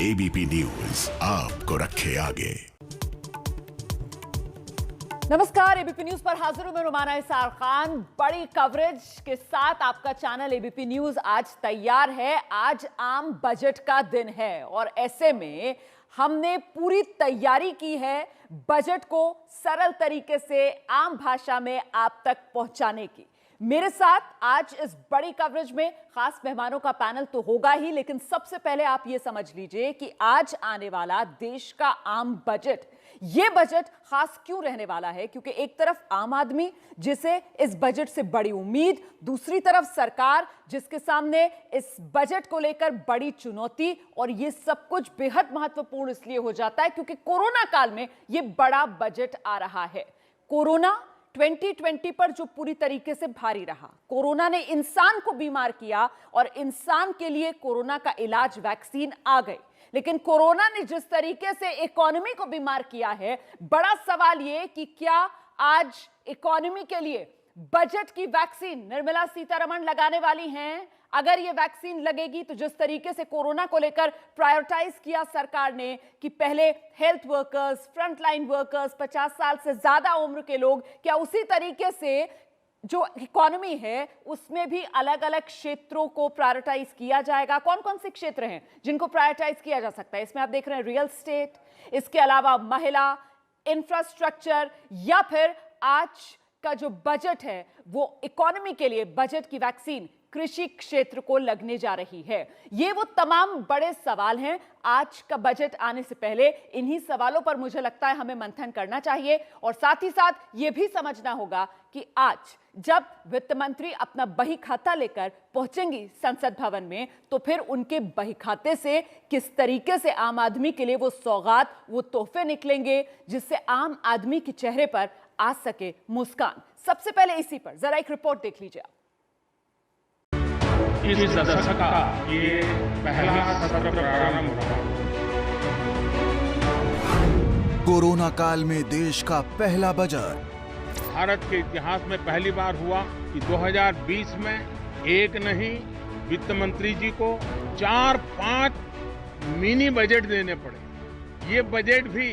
ABP news आपको रखे आगे। नमस्कार, एबीपी न्यूज पर हाजिर हूं मैं रुमाना इसार खान। बड़ी कवरेज के साथ आपका चैनल एबीपी न्यूज आज तैयार है। आज आम बजट का दिन है और ऐसे में हमने पूरी तैयारी की है बजट को सरल तरीके से आम भाषा में आप तक पहुंचाने की। मेरे साथ आज इस बड़ी कवरेज में खास मेहमानों का पैनल तो होगा ही, लेकिन सबसे पहले आप ये समझ लीजिए कि आज आने वाला देश का आम बजट, ये बजट खास क्यों रहने वाला है। क्योंकि एक तरफ आम आदमी जिसे इस बजट से बड़ी उम्मीद, दूसरी तरफ सरकार जिसके सामने इस बजट को लेकर बड़ी चुनौती, और ये सब कुछ बेहद महत्वपूर्ण इसलिए हो जाता है क्योंकि कोरोना काल में ये बड़ा बजट आ रहा है। कोरोना 2020 पर जो पूरी तरीके से भारी रहा, कोरोना ने इंसान को बीमार किया और इंसान के लिए कोरोना का इलाज वैक्सीन आ गई, लेकिन कोरोना ने जिस तरीके से इकोनॉमी को बीमार किया है, बड़ा सवाल यह कि क्या आज इकोनॉमी के लिए बजट की वैक्सीन निर्मला सीतारमण लगाने वाली हैं। अगर ये वैक्सीन लगेगी तो जिस तरीके से कोरोना को लेकर प्रायोरिटाइज किया सरकार ने कि पहले हेल्थ वर्कर्स, फ्रंटलाइन वर्कर्स, 50 साल से ज्यादा उम्र के लोग, क्या उसी तरीके से जो इकोनॉमी है उसमें भी अलग अलग क्षेत्रों को प्रायोरिटाइज किया जाएगा। कौन कौन से क्षेत्र हैं जिनको प्रायोरिटाइज किया जा सकता है? इसमें आप देख रहे हैं रियल एस्टेट, इसके अलावा महिला, इंफ्रास्ट्रक्चर, या फिर आज का जो बजट है वो इकोनॉमी के लिए बजट की वैक्सीन कृषि क्षेत्र को लगने जा रही है। ये वो तमाम बड़े सवाल हैं। आज का बजट आने से पहले इन्हीं सवालों पर मुझे लगता है हमें मंथन करना चाहिए, और साथ ही साथ ये भी समझना होगा कि आज जब वित्त मंत्री अपना बही खाता लेकर पहुंचेंगी संसद भवन में, तो फिर उनके बही खाते से किस तरीके से आम आदमी के लिए वो सौगात, वो तोहफे निकलेंगे जिससे आम आदमी के चेहरे पर आ सके मुस्कान। सबसे पहले इसी पर जरा एक रिपोर्ट देख लीजिए आप। इस सत्र का ये पहला सत्र प्रारंभ हुआ। कोरोना काल में देश का पहला बजट। भारत के इतिहास में पहली बार हुआ कि 2020 में एक नहीं, वित्त मंत्री जी को 4-5 मिनी बजट देने पड़े। ये बजट भी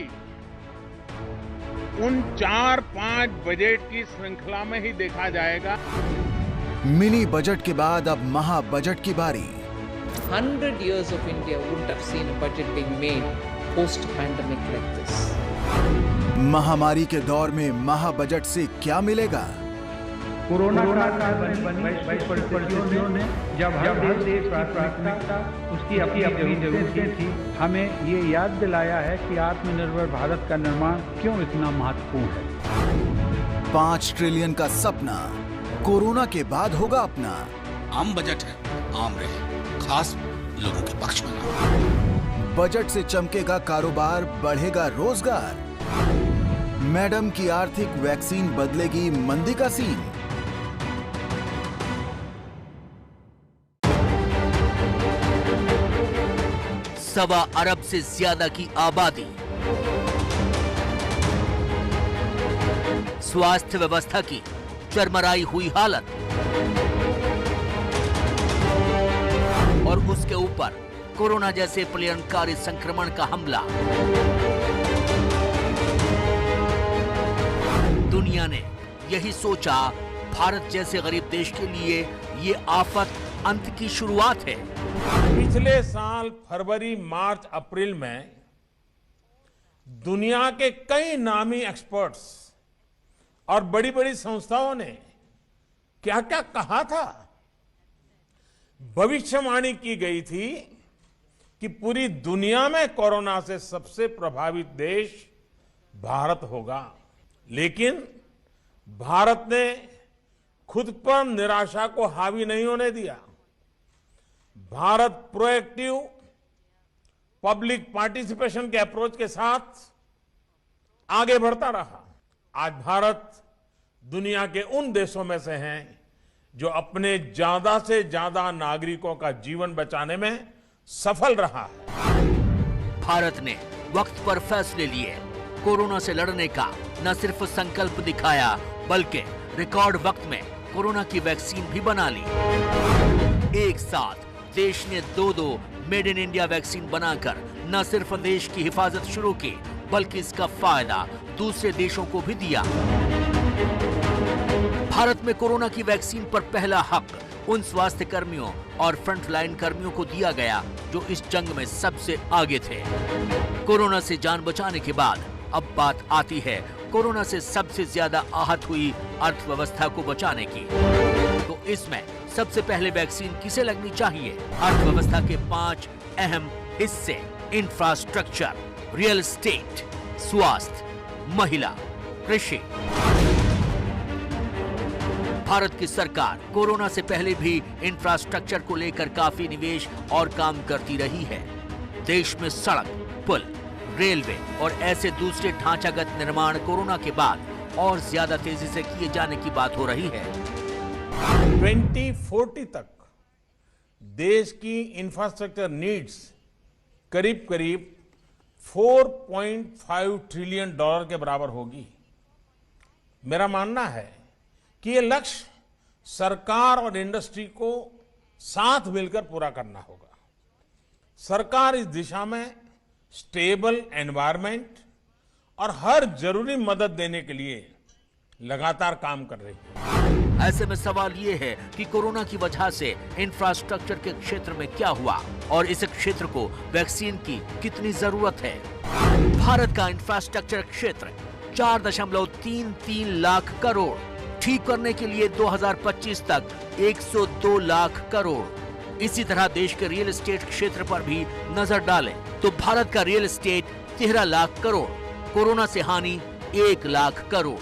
उन 4-5 बजट की श्रृंखला में ही देखा जाएगा। मिनी बजट के बाद अब महा बजट की बारी। 100 years of India wouldn't have seen a budget being made post-pandemic like this. महामारी के दौर में महा बजट से क्या मिलेगा? कोरोना काल बनी परिस्थितियों ने जब हर देश प्राथमिकता उसकी अपनी जरूरतें थी, हमें ये याद दिलाया है कि आत्मनिर्भर भारत का निर्माण क्यों इतना महत्वपूर्ण है। 5 ट्रिलियन का सपना कोरोना के बाद होगा अपना। आम बजट है, आम रहे, खास लोगों के पक्ष में। बजट से चमकेगा कारोबार, बढ़ेगा रोजगार। मैडम की आर्थिक वैक्सीन बदलेगी मंदी का सीन। सवा अरब से ज्यादा की आबादी, स्वास्थ्य व्यवस्था की चरमराई हुई हालत, और उसके ऊपर कोरोना जैसे प्रलयंकारी संक्रमण का हमला। दुनिया ने यही सोचा भारत जैसे गरीब देश के लिए ये आफत अंत की शुरुआत है। पिछले साल फरवरी, मार्च, अप्रैल में दुनिया के कई नामी एक्सपर्ट्स और बड़ी बड़ी संस्थाओं ने क्या क्या कहा था। भविष्यवाणी की गई थी कि पूरी दुनिया में कोरोना से सबसे प्रभावित देश भारत होगा, लेकिन भारत ने खुद पर निराशा को हावी नहीं होने दिया। भारत प्रोएक्टिव पब्लिक पार्टिसिपेशन के अप्रोच के साथ आगे बढ़ता रहा। आज भारत दुनिया के उन देशों में से हैं जो अपने ज्यादा से ज्यादा नागरिकों का जीवन बचाने में सफल रहा है। भारत ने वक्त पर फैसले लिए, कोरोना से लड़ने का न सिर्फ संकल्प दिखाया बल्कि रिकॉर्ड वक्त में कोरोना की वैक्सीन भी बना ली। एक साथ देश ने दो मेड इन इंडिया वैक्सीन बनाकर न सिर्फ देश की हिफाजत शुरू की, बल्कि इसका फायदा दूसरे देशों को भी दिया। भारत में कोरोना की वैक्सीन पर पहला हक उन स्वास्थ्य कर्मियों और फ्रंटलाइन कर्मियों को दिया गया जो इस जंग में सबसे आगे थे। कोरोना से जान बचाने के बाद अब बात आती है कोरोना से सबसे ज्यादा आहत हुई अर्थव्यवस्था को बचाने की। तो इसमें सबसे पहले वैक्सीन किसे लगनी चाहिए? अर्थव्यवस्था के 5 अहम हिस्से: इंफ्रास्ट्रक्चर, रियल एस्टेट, स्वास्थ्य, महिला, कृषि। भारत की सरकार कोरोना से पहले भी इंफ्रास्ट्रक्चर को लेकर काफी निवेश और काम करती रही है। देश में सड़क, पुल, रेलवे और ऐसे दूसरे ढांचागत निर्माण कोरोना के बाद और ज्यादा तेजी से किए जाने की बात हो रही है। 2040 तक देश की इंफ्रास्ट्रक्चर नीड्स करीब करीब $4.5 ट्रिलियन के बराबर होगी। मेरा मानना है कि ये लक्ष्य सरकार और इंडस्ट्री को साथ मिलकर पूरा करना होगा। सरकार इस दिशा में स्टेबल एनवायरनमेंट और हर जरूरी मदद देने के लिए लगातार काम कर रही है। ऐसे में सवाल ये है कि कोरोना की वजह से इंफ्रास्ट्रक्चर के क्षेत्र में क्या हुआ और इस क्षेत्र को वैक्सीन की कितनी जरूरत है। भारत का इंफ्रास्ट्रक्चर क्षेत्र 4.33 लाख करोड़, ठीक करने के लिए 2025 तक 102 लाख करोड़। इसी तरह देश के रियल एस्टेट क्षेत्र पर भी नजर डालें तो भारत का real estate 13 lakh crore, corona से हानि 1 लाख करोड़।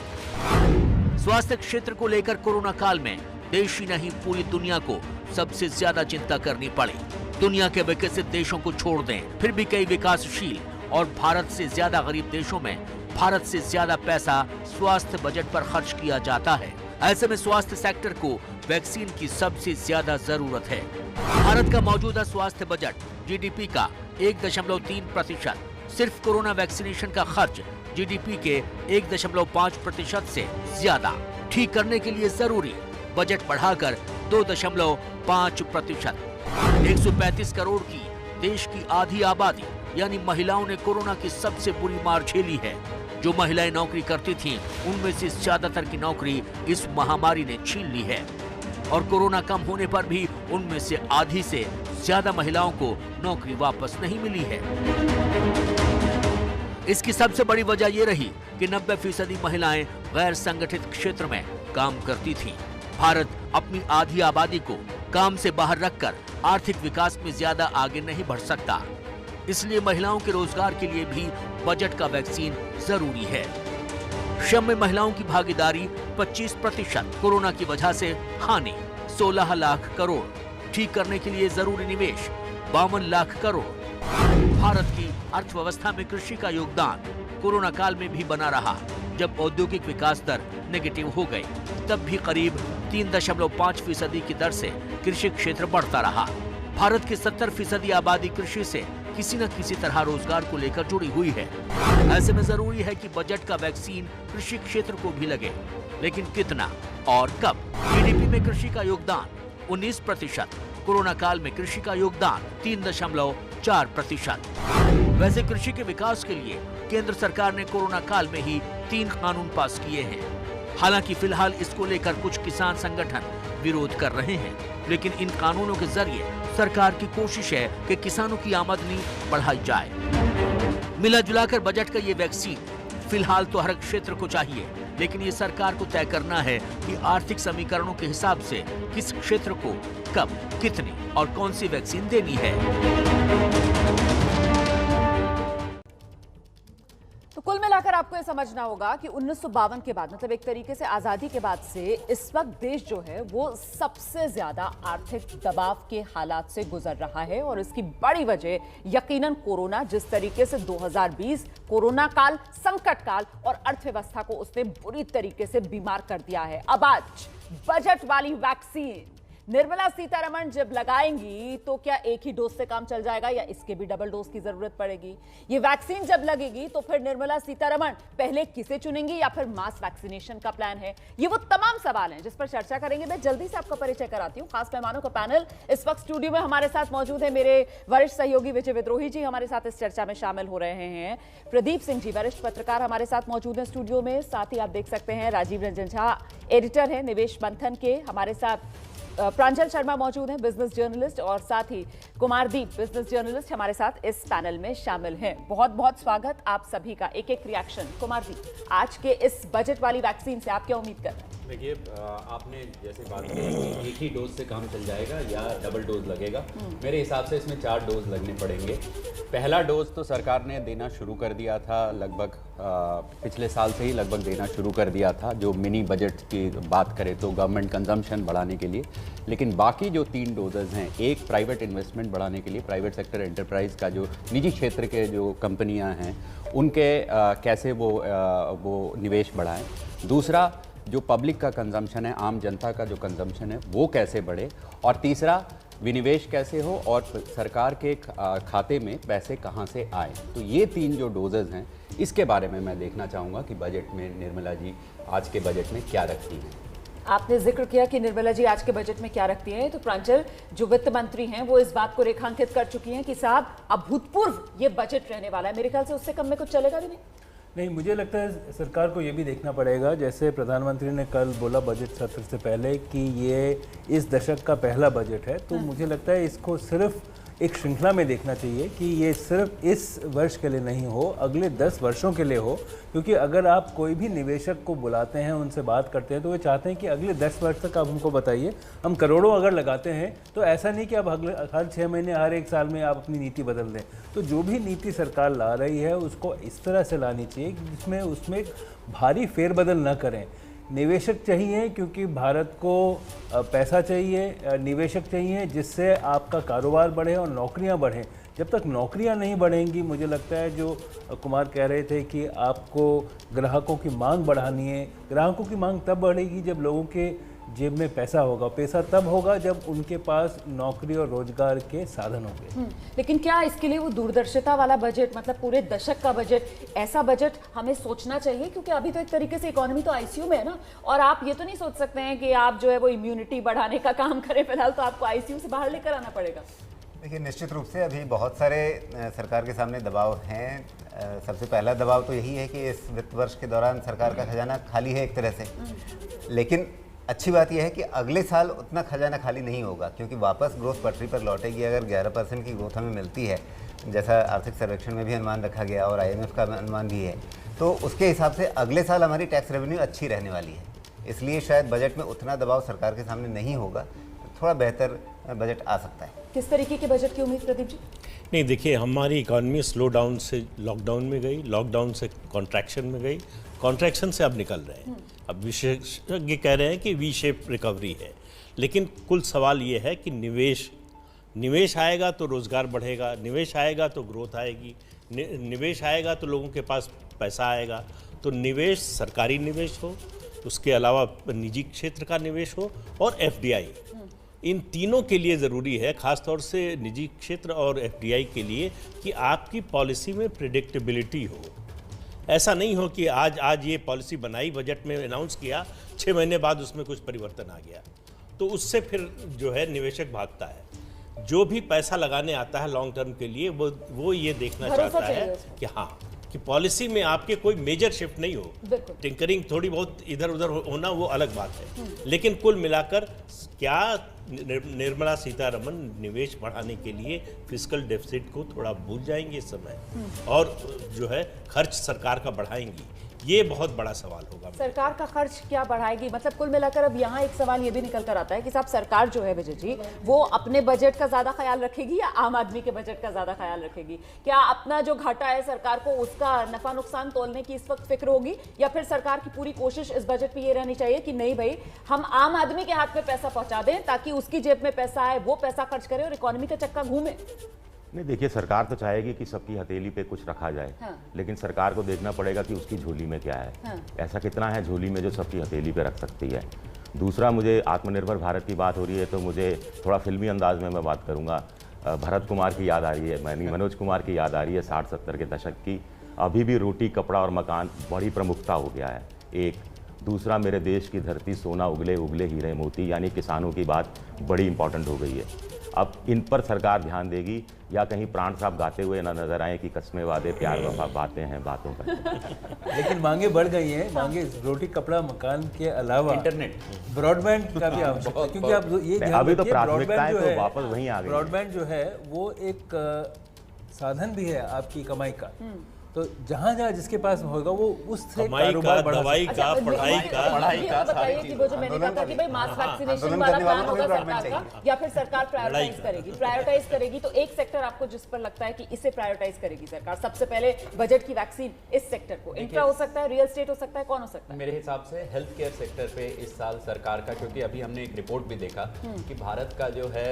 स्वास्थ्य क्षेत्र को लेकर कोरोना काल में देश ही नहीं पूरी दुनिया को सबसे ज्यादा चिंता करनी पड़ी। दुनिया के विकसित देशों को छोड़ दें, फिर भी कई विकासशील और भारत से ज्यादा गरीब देशों में भारत से ज्यादा पैसा स्वास्थ्य बजट पर खर्च किया जाता है। ऐसे में स्वास्थ्य सेक्टर को वैक्सीन की सबसे ज्यादा जरूरत है। भारत का मौजूदा स्वास्थ्य बजट जीडीपी का 1.3%, सिर्फ कोरोना वैक्सीनेशन का खर्च जीडीपी के 1.5% से ज्यादा। ठीक करने के लिए जरूरी बजट बढ़ाकर 2.5%। 135 करोड़ की देश की आधी आबादी यानी महिलाओं ने कोरोना की सबसे बुरी मार झेली है। जो महिलाएं नौकरी करती थीं, उनमें से ज्यादातर की नौकरी इस महामारी ने छीन ली है और कोरोना कम होने पर भी उनमें से आधी से ज्यादा महिलाओं को नौकरी वापस नहीं मिली है। इसकी सबसे बड़ी वजह यह रही कि 90% महिलाएं गैर संगठित क्षेत्र में काम करती थीं। भारत अपनी आधी आबादी को काम से बाहर रखकर आर्थिक विकास में ज्यादा आगे नहीं बढ़ सकता। इसलिए महिलाओं के रोजगार के लिए भी बजट का वैक्सीन जरूरी है। श्रम में महिलाओं की भागीदारी 25%, कोरोना की वजह से हानि 16 लाख करोड़, ठीक करने के लिए जरूरी निवेश 52 लाख करोड़। भारत की अर्थव्यवस्था में कृषि का योगदान कोरोना काल में भी बना रहा। जब औद्योगिक विकास दर नेगेटिव हो गई, तब भी करीब 3.5% की दर से कृषि क्षेत्र बढ़ता रहा। भारत की 70% आबादी कृषि से किसी न किसी तरह रोजगार को लेकर जुड़ी हुई है। ऐसे में जरूरी है कि बजट का वैक्सीन कृषि क्षेत्र को भी लगे, लेकिन कितना और कब? जीडीपी में कृषि का योगदान 19%, कोरोना काल में कृषि का योगदान 3.4%। वैसे कृषि के विकास के लिए केंद्र सरकार ने कोरोना काल में ही 3 कानून पास किए हैं। हालांकि फिलहाल इसको लेकर कुछ किसान संगठन विरोध कर रहे हैं, लेकिन इन कानूनों के जरिए सरकार की कोशिश है कि किसानों की आमदनी बढ़ाई जाए। मिला जुलाकर बजट का ये वैक्सीन फिलहाल तो हर क्षेत्र को चाहिए, लेकिन ये सरकार को तय करना है कि आर्थिक समीकरणों के हिसाब से किस क्षेत्र को कब, कितनी और कौन सी वैक्सीन देनी है। तो कुल मिलाकर आपको यह समझना होगा कि 1952 के बाद, मतलब एक तरीके से आजादी के बाद से इस वक्त देश जो है वो सबसे ज्यादा आर्थिक दबाव के हालात से गुजर रहा है और इसकी बड़ी वजह यकीनन कोरोना, जिस तरीके से 2020 कोरोना काल, संकट काल और अर्थव्यवस्था को उसने बुरी तरीके से बीमार कर दिया है। अब आज बजट वाली वैक्सीन निर्मला सीतारमण जब लगाएंगी तो क्या एक ही डोज से काम चल जाएगा या इसके भी डबल डोज की जरूरत पड़ेगी? ये वैक्सीन जब लगेगी तो फिर निर्मला सीतारमण पहले किसे चुनेंगी या फिर मास वैक्सीनेशन का प्लान है? ये वो तमाम सवाल हैं जिस पर चर्चा करेंगे। मैं जल्दी से आपका परिचय कराती हूँ खास मेहमानों का पैनल। इस वक्त स्टूडियो में हमारे साथ मौजूद है मेरे वरिष्ठ सहयोगी विजय विद्रोही जी, हमारे साथ इस चर्चा में शामिल हो रहे हैं। प्रदीप सिंह जी वरिष्ठ पत्रकार हमारे साथ मौजूद हैं स्टूडियो में। साथ ही आप देख सकते हैं राजीव रंजन झा एडिटर हैं निवेश मंथन के, हमारे साथ प्रांजल शर्मा मौजूद हैं बिजनेस जर्नलिस्ट, और साथ ही कुमारदीप बिजनेस जर्नलिस्ट हमारे साथ इस पैनल में शामिल हैं। बहुत बहुत स्वागत आप सभी का। एक एक रिएक्शन। कुमारदीप, आज के इस बजट वाली वैक्सीन से आप क्या उम्मीद कर रहे हैं? देखिए, आपने जैसे बात की कि एक ही डोज से काम चल जाएगा या डबल डोज लगेगा। मेरे हिसाब से इसमें 4 डोज लगने पड़ेंगे। पहला डोज तो सरकार ने देना शुरू कर दिया था, लगभग पिछले साल से ही लगभग देना शुरू कर दिया था, जो मिनी बजट की बात करें तो गवर्नमेंट कंजम्पशन बढ़ाने के लिए। लेकिन बाकी जो 3 डोजेज हैं, एक प्राइवेट इन्वेस्टमेंट बढ़ाने के लिए, प्राइवेट सेक्टर एंटरप्राइज का जो निजी क्षेत्र के जो कंपनियां हैं उनके कैसे वो निवेश बढ़ाएं। दूसरा, जो पब्लिक का कंजम्पशन है, आम जनता का जो कंजम्पशन है वो कैसे बढ़े। और तीसरा, विनिवेश कैसे हो और सरकार के खाते में पैसे कहां से आए। तो ये 3 जो डोजेज हैं इसके बारे में मैं देखना चाहूँगा कि बजट में निर्मला जी आज के बजट में क्या रखती हैं। आपने जिक्र किया कि निर्मला जी आज के बजट में क्या रखती हैं, तो प्रांजल जो वित्त मंत्री हैं वो इस बात को रेखांकित कर चुकी हैं कि साहब अभूतपूर्व ये बजट रहने वाला है। मेरे ख्याल से उससे कम में कुछ चलेगा भी नहीं। मुझे लगता है सरकार को ये भी देखना पड़ेगा, जैसे प्रधानमंत्री ने कल बोला बजट सत्र से पहले कि ये इस दशक का पहला बजट है, तो मुझे लगता है इसको सिर्फ एक श्रृंखला में देखना चाहिए कि ये सिर्फ इस वर्ष के लिए नहीं हो, अगले 10 वर्षों के लिए हो। क्योंकि अगर आप कोई भी निवेशक को बुलाते हैं, उनसे बात करते हैं, तो वे चाहते हैं कि अगले 10 वर्ष तक आप हमको बताइए। हम करोड़ों अगर लगाते हैं तो ऐसा नहीं कि आप हर 6 महीने हर 1 साल में आप अपनी नीति बदल दें। तो जो भी नीति सरकार ला रही है उसको इस तरह से लानी चाहिए जिसमें उसमें भारी फेरबदल न करें। निवेशक चाहिए क्योंकि भारत को पैसा चाहिए, निवेशक चाहिए जिससे आपका कारोबार बढ़े और नौकरियां बढ़ें। जब तक नौकरियां नहीं बढ़ेंगी, मुझे लगता है जो कुमार कह रहे थे कि आपको ग्राहकों की मांग बढ़ानी है, ग्राहकों की मांग तब बढ़ेगी जब लोगों के जेब में पैसा होगा। पैसा तब होगा जब उनके पास नौकरी और रोजगार के साधन होंगे। लेकिन क्या इसके लिए वो दूरदर्शिता वाला बजट, मतलब पूरे दशक का बजट, ऐसा बजट हमें सोचना चाहिए? क्योंकि अभी तो एक तरीके से इकोनॉमी तो आईसीयू में है ना, और आप ये तो नहीं सोच सकते हैं कि आप जो है वो इम्यूनिटी बढ़ाने का काम करें। फिलहाल तो आपको आईसीयू से बाहर लेकर आना पड़ेगा। देखिए, निश्चित रूप से अभी बहुत सारे सरकार के सामने दबाव हैं। सबसे पहला दबाव तो यही है कि इस वित्त वर्ष के दौरान सरकार का खजाना खाली है एक तरह से। लेकिन अच्छी बात यह है कि अगले साल उतना खजाना खाली नहीं होगा, क्योंकि वापस ग्रोथ पटरी पर लौटेगी। अगर 11% की ग्रोथ हमें मिलती है, जैसा आर्थिक सर्वेक्षण में भी अनुमान रखा गया और IMF का अनुमान भी है, तो उसके हिसाब से अगले साल हमारी टैक्स रेवेन्यू अच्छी रहने वाली है। इसलिए शायद बजट में उतना दबाव सरकार के सामने नहीं होगा, थोड़ा बेहतर बजट आ सकता है। किस तरीके के बजट की उम्मीद प्रदीप जी? नहीं, देखिए, हमारी इकॉनमी स्लो डाउन से लॉकडाउन में गई, लॉकडाउन से कॉन्ट्रैक्शन में गई, कॉन्ट्रैक्शन से अब निकल रहे हैं। अब विशेषज्ञ कह रहे हैं कि वी शेप रिकवरी है। लेकिन कुल सवाल ये है कि निवेश आएगा तो रोज़गार बढ़ेगा, निवेश आएगा तो ग्रोथ आएगी, निवेश आएगा तो लोगों के पास पैसा आएगा। तो निवेश, सरकारी निवेश हो, उसके अलावा निजी क्षेत्र का निवेश हो और FDI, इन तीनों के लिए ज़रूरी है, ख़ासतौर से निजी क्षेत्र और FDI के लिए, कि आपकी पॉलिसी में प्रेडिक्टेबिलिटी हो। ऐसा नहीं हो कि आज ये पॉलिसी बनाई, बजट में अनाउंस किया, 6 महीने बाद उसमें कुछ परिवर्तन आ गया, तो उससे फिर जो है निवेशक भागता है। जो भी पैसा लगाने आता है लॉन्ग टर्म के लिए, वो ये देखना चाहता है कि हाँ, कि पॉलिसी में आपके कोई मेजर शिफ्ट नहीं हो। टिंकरिंग थोड़ी बहुत इधर उधर होना वो अलग बात है, लेकिन कुल मिलाकर क्या निर्मला सीतारमण निवेश बढ़ाने के लिए फिस्कल डेफिसिट को थोड़ा भूल जाएंगे इस समय और जो है खर्च सरकार का बढ़ाएंगी? ये बहुत बड़ा सवाल होगा। सरकार का खर्च क्या बढ़ाएगी? मतलब कुल मिलाकर अब यहाँ एक सवाल ये भी निकल कर आता है कि साहब सरकार जो है विजय जी, वो अपने बजट का ज्यादा ख्याल रखेगी या आम आदमी के बजट का ज्यादा ख्याल रखेगी? क्या अपना जो घाटा है सरकार को, उसका नफा नुकसान तोलने की इस वक्त फिक्र होगी, या फिर सरकार की पूरी कोशिश इस बजट में ये रहनी चाहिए कि नहीं भाई, हम आम आदमी के हाथ में पैसा पहुंचा दें ताकि उसकी जेब में पैसा आए, वो पैसा खर्च करे और इकोनॉमी का चक्का घूमे? नहीं, देखिए, सरकार तो चाहेगी कि सबकी हथेली पे कुछ रखा जाए। लेकिन सरकार को देखना पड़ेगा कि उसकी झोली में क्या है। ऐसा कितना है झोली में जो सबकी हथेली पे रख सकती है। दूसरा, मुझे आत्मनिर्भर भारत की बात हो रही है तो मुझे थोड़ा फिल्मी अंदाज में मैं बात करूँगा। भरत कुमार की याद आ रही है, मनोज कुमार की याद आ रही है 60-70 के दशक की। अभी भी रोटी, कपड़ा और मकान बड़ी प्रमुखता हो गया है, एक। दूसरा, मेरे देश की धरती सोना उगले उगले हीरे मोती, यानी किसानों की बात बड़ी इंपॉर्टेंट हो गई है। अब इन पर सरकार ध्यान देगी या कहीं प्राण साहब गाते हुए ना नजर आए कि कस्में वादे प्यार वफा बातें हैं बातों पर। लेकिन मांगे बढ़ गई हैं, मांगे रोटी कपड़ा मकान के अलावा इंटरनेट, ब्रॉडबैंड का भी आवश्यकता है, क्योंकि आप ये ध्यान अभी तो रखिए, प्राथमिकताएं ब्रॉडबैंड जो तो है, वापस वहीं आ गई। ब्रॉडबैंड जो है वो एक साधन भी है आपकी कमाई का। तो जहाँ जहाँ जिसके पास होगा वो उससे कमाई का, दवाई का, पढ़ाई का, बताइए कि वो जो मैंने कहा था कि भाई मास वैक्सीनेशन वाला प्लान होगा सरकार का, या फिर सरकार प्रायोरिटाइज करेगी तो एक सेक्टर आपको जिस पर लगता है कि इसे प्रायोरिटाइज करेगी सरकार सबसे पहले बजट की वैक्सीन, इस सेक्टर को इंफ्रा हो सकता है, रियल एस्टेट हो सकता है, कौन हो सकता है? मेरे हिसाब से हेल्थ केयर सेक्टर पे इस साल सरकार का, क्योंकि अभी हमने एक रिपोर्ट भी देखा कि भारत का जो है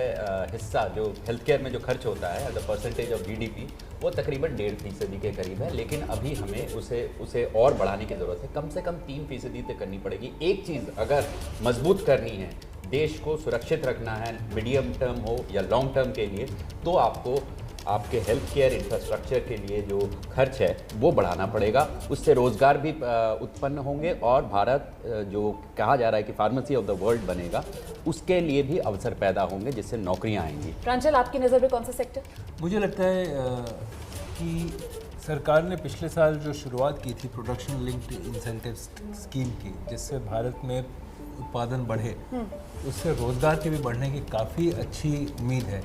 हिस्सा जो हेल्थ केयर में जो खर्च होता है as a percentage of GDP वो तकरीबन 1.5% के करीब है, लेकिन अभी हमें उसे और बढ़ाने की ज़रूरत है। कम से कम 3% तक करनी पड़ेगी। एक चीज़ अगर मजबूत करनी है, देश को सुरक्षित रखना है, मीडियम टर्म हो या लॉन्ग टर्म के लिए, तो आपको आपके हेल्थ केयर इंफ्रास्ट्रक्चर के लिए जो खर्च है वो बढ़ाना पड़ेगा। उससे रोज़गार भी उत्पन्न होंगे और भारत जो कहा जा रहा है कि फार्मेसी ऑफ द वर्ल्ड बनेगा, उसके लिए भी अवसर पैदा होंगे जिससे नौकरियां आएंगी। प्रांजल, आपकी नज़र में कौन सा सेक्टर? मुझे लगता है कि सरकार ने पिछले साल जो शुरुआत की थी प्रोडक्शन लिंक्ड इंसेंटिव स्कीम की, जिससे भारत में उत्पादन बढ़े, उससे रोजगार के भी बढ़ने की काफ़ी अच्छी उम्मीद है।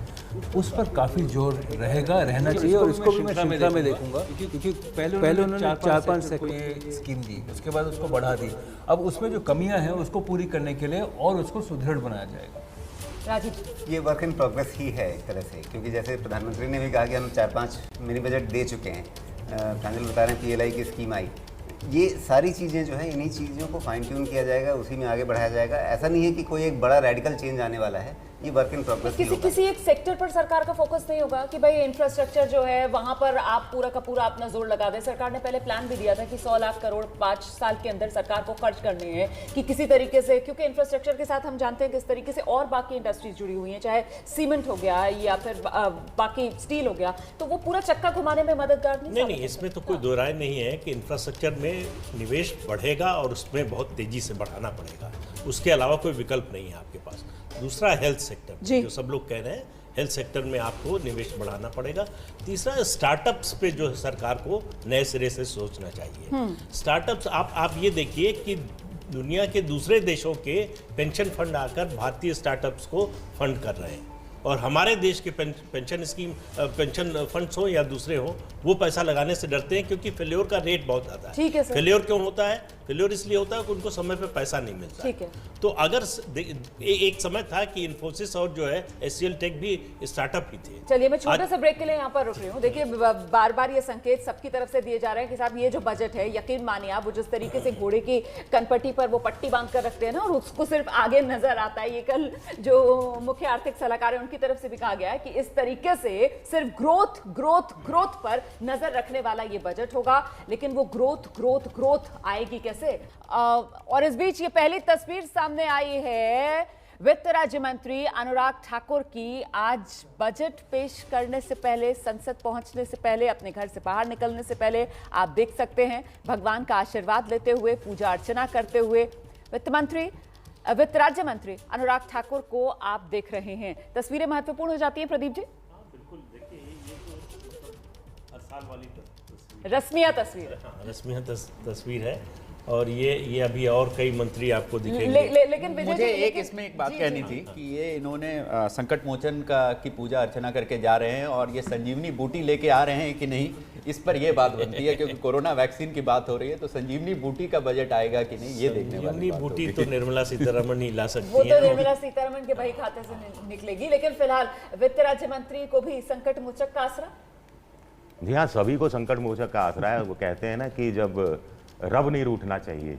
उस पर काफ़ी जोर रहना चाहिए और इसको भी मैं श्रृंखला में देखूंगा, क्योंकि पहले उन्होंने 4-5 सेक्टर स्कीम दी, उसके बाद उसको बढ़ा दी। अब उसमें जो कमियां हैं उसको पूरी करने के लिए और उसको सुदृढ़ बनाया जाएगा। राजीव, ये वर्क इन प्रोग्रेस ही है एक तरह से, क्योंकि जैसे प्रधानमंत्री ने भी कहा कि हम 4-5 मिनी बजट दे चुके हैं। प्रांजल बता रहे हैं PLI की स्कीम आई, ये सारी चीज़ें जो है इन्हीं चीज़ों को फाइन ट्यून किया जाएगा, उसी में आगे बढ़ाया जाएगा। ऐसा नहीं है कि कोई एक बड़ा रेडिकल चेंज आने वाला है, ये वर्क इन प्रोग्रेस किसी एक सेक्टर पर सरकार का फोकस नहीं होगा कि भाई इंफ्रास्ट्रक्चर जो है वहां पर आप पूरा का पूरा अपना जोर लगा दें। सरकार ने पहले प्लान भी दिया था कि 100 लाख करोड़ 5 साल के अंदर सरकार को खर्च करने हैं कि किसी तरीके से, क्योंकि इंफ्रास्ट्रक्चर के साथ हम जानते हैं किस तरीके से और बाकी इंडस्ट्रीज जुड़ी हुई हैं, चाहे सीमेंट हो गया या फिर बाकी स्टील हो गया, तो वो पूरा चक्का घुमाने में मददगार नहीं, इसमें तो कोई दो राय नहीं है कि इंफ्रास्ट्रक्चर में निवेश बढ़ेगा और उसमें बहुत तेजी से बढ़ाना पड़ेगा, उसके अलावा कोई विकल्प नहीं है आपके पास। दूसरा, हेल्थ सेक्टर, जो सब लोग कह रहे हैं, हेल्थ सेक्टर में आपको निवेश बढ़ाना पड़ेगा। तीसरा, स्टार्टअप्स पे जो है सरकार को नए सिरे से सोचना चाहिए। स्टार्टअप्स, आप ये देखिए कि दुनिया के दूसरे देशों के पेंशन फंड आकर भारतीय स्टार्टअप्स को फंड कर रहे हैं, और हमारे देश के पेंशन स्कीम, पेंशन फंड्स हो या दूसरे हो, वो पैसा लगाने से डरते हैं क्योंकि फेल्योर का रेट बहुत ज़्यादा है। फेल्योर क्यों होता है? फेल्योर इसलिए होता है कि उनको समय पे पैसा नहीं मिलता। ठीक है। तो अगर एक समय था कि इन्फोसिस और जो है HCL टेक भी स्टार्टअप ही थे। चलिए, मैं छोटे से ब्रेक के लिए यहाँ पर रुक रही हूँ। देखिए, बार बार ये संकेत सबकी तरफ से दिए जा रहे हैं कि साहब ये जो बजट है, यकीन मानिए आप, वो जिस तरीके से घोड़े की कनपट्टी पर वो पट्टी बांध कर रखते हैं ना, और उसको सिर्फ आगे नजर आता है। ये कल जो मुख्य आर्थिक सलाहकार है उनकी तरफ से भी कहा गया है कि इस तरीके से सिर्फ ग्रोथ ग्रोथ ग्रोथ पर नजर रखने वाला ये बजट होगा, लेकिन वो ग्रोथ ग्रोथ ग्रोथ आएगी कैसे? और इस बीच ये पहली तस्वीर सामने आई है वित्त राज्य मंत्री अनुराग ठाकुर की। आज बजट पेश करने से पहले, संसद पहुंचने से पहले, अपने घर से बाहर निकलने से पहले आप देख सकते हैं भगवान का आशीर्वाद लेते हुए, पूजा अर्चना करते हुए वित्त राज्य मंत्री अनुराग ठाकुर को आप देख रहे हैं। तस्वीरें महत्वपूर्ण हो जाती हैं प्रदीप जी। बिल्कुल, देखिए ये तो हर साल वाली रस्मिया तस्वीर, रस्मिया तस्वीर है, और ये अभी और कई मंत्री आपको दिखेंगे। लेकिन मुझे इसमें एक बात कहनी थी कि ये इन्होंने संकट मोचन की पूजा अर्चना करके जा रहे हैं, और ये संजीवनी बूटी लेके आ रहे हैं कि नहीं, इस पर ये बात बनती है, क्योंकि कोरोना वैक्सीन की बात हो रही है, तो संजीवनी बूटी का बजट आएगा कि नहीं, ये देखने वाली बात बूटी तो निर्मला सीतारमण ही ला सकती है, वो तो निर्मला सीतारमण के भाई खाते से निकलेगी। लेकिन फिलहाल वित्त राज्य मंत्री को भी संकट मोचक का आसरा। जी हाँ, सभी को संकट मोचक का आसरा है। वो कहते हैं ना कि जब रब नहीं रूठना चाहिए,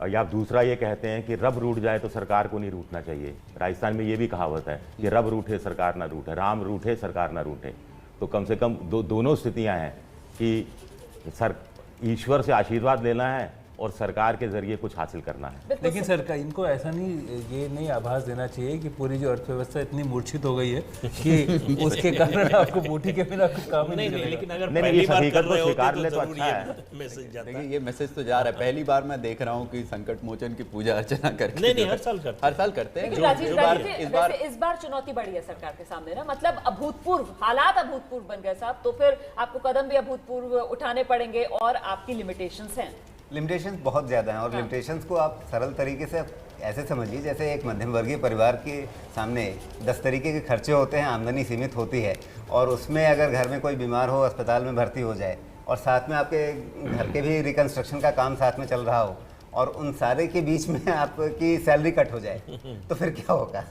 या दूसरा ये कहते हैं कि रब रूठ जाए तो सरकार को नहीं रूठना चाहिए। राजस्थान में ये भी कहावत है कि रब रूठे सरकार ना रूठे, राम रूठे सरकार ना रूठे। तो कम से कम दोनों स्थितियां हैं कि ईश्वर से आशीर्वाद लेना है और सरकार के जरिए कुछ हासिल करना है। लेकिन सरकार इनको ऐसा नहीं, ये नहीं आभास देना चाहिए कि पूरी जो अर्थव्यवस्था इतनी मूर्छित हो गई है कि उसके कारण आपको बूटी के बिना कुछ काम नहीं चलेगा। लेकिन अगर नहीं, पहली इस बार हकीकत कर रहे को स्वीकार होते ले तो तो जरूर अच्छा ये है। मैसेज जाता है। देखिए, ये मैसेज तो जा रहा है। पहली बार मैं देख रहा हूँ कि संकट मोचन की पूजा अर्चना करके नहीं, हर साल करते हर साल करते हैं। लेकिन राजीव गांधी, वैसे इस बार चुनौती बढ़ी है सरकार के सामने ना, मतलब अभूतपूर्व हालात अभूतपूर्व बन गए साहब, तो फिर आपको कदम भी अभूतपूर्व उठाने पड़ेंगे और आपकी लिमिटेशंस हैं। लिमिटेशंस बहुत ज़्यादा हैं और लिमिटेशंस को आप सरल तरीके से ऐसे समझिए जैसे एक मध्यम वर्गीय परिवार के सामने 10 तरीके के खर्चे होते हैं, आमदनी सीमित होती है और उसमें अगर घर में कोई बीमार हो, अस्पताल में भर्ती हो जाए और साथ में आपके घर के भी रिकन्स्ट्रक्शन का काम साथ में चल रहा हो और उन सारे के बीच में आपकी सैलरी कट हो जाए तो फिर क्या होगा।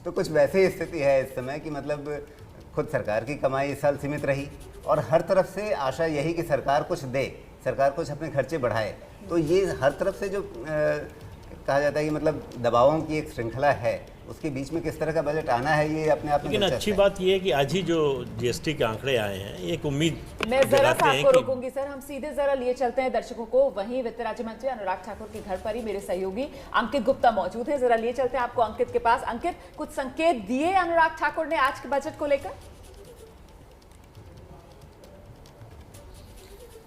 तो कुछ वैसे ही स्थिति है इस समय कि मतलब खुद सरकार की कमाई इस साल सीमित रही और हर तरफ से आशा यही कि सरकार कुछ दे, सरकार कुछ अपने खर्चे बढ़ाए। तो ये हर तरफ से जो कहा जाता है कि मतलब दबावों की एक श्रृंखला है, उसके बीच में किस तरह का बजट आना है ये अपने आप में लेकिन अच्छी बात ये है कि आज ही जो जीएसटी के आंकड़े आए हैं एक उम्मीद मैं जरा जगाते सा हैं आपको कि रोकूंगी सर, हम सीधे जरा लिए चलते हैं दर्शकों को। वहीं वित्त राज्य मंत्री अनुराग ठाकुर के घर पर ही मेरे सहयोगी अंकित गुप्ता मौजूद हैं, जरा लिए चलते हैं आपको अंकित के पास। अंकित, कुछ संकेत दिए अनुराग ठाकुर ने आज के बजट को लेकर?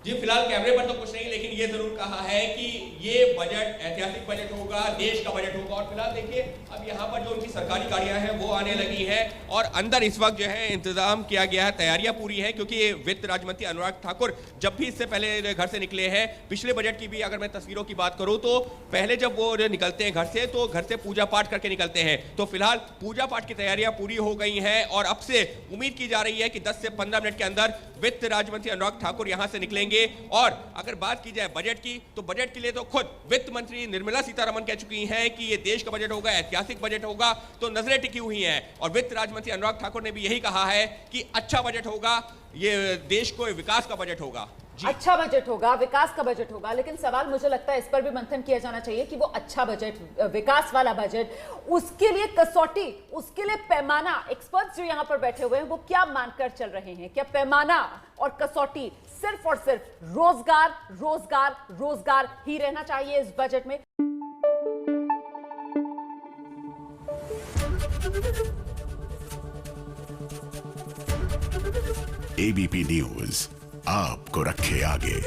जी फिलहाल कैमरे पर तो कुछ नहीं, लेकिन ये जरूर कहा है कि ये बजट ऐतिहासिक बजट होगा, देश का बजट होगा। और फिलहाल देखिए अब यहाँ पर जो उनकी सरकारी गाड़ियां हैं वो आने लगी हैं और अंदर इस वक्त जो है इंतजाम किया गया है, तैयारियां पूरी हैं, क्योंकि ये वित्त राज्य मंत्री अनुराग ठाकुर जब भी इससे पहले घर से निकले हैं, पिछले बजट की भी अगर मैं तस्वीरों की बात करूं तो पहले जब वो निकलते हैं घर से तो घर से पूजा पाठ करके निकलते हैं। तो फिलहाल पूजा पाठ की तैयारियां पूरी हो गई हैं और अब से उम्मीद की जा रही है कि 10 से 15 मिनट के अंदर वित्त राज्य मंत्री अनुराग ठाकुर यहां से निकलेंगे। और अगर बात की जाए बजट की, तो बजट के लिए तो खुद वित्त मंत्री निर्मला सीतारमण कह चुकी हैं कि ये देश का बजट होगा, ऐतिहासिक बजट होगा, तो नजरें टिकी हुई हैं। और वित्त राज्य मंत्री अनुराग ठाकुर ने भी यही कहा है कि अच्छा बजट होगा, ये देश को विकास का बजट होगा। अच्छा बजट होगा, विकास का बजट होगा, लेकिन सवाल मुझे लगता है इस पर भी मंथन किया जाना चाहिए कि वो अच्छा बजट, विकास वाला बजट, उसके लिए कसौटी, उसके लिए पैमाना, एक्सपर्ट्स जो यहां पर बैठे हुए हैं वो क्या मानकर चल रहे हैं? क्या पैमाना और कसौटी सिर्फ और सिर्फ रोजगार रोजगार रोजगार ही रहना चाहिए इस बजट में? एबीपी न्यूज आपको रखे आगे।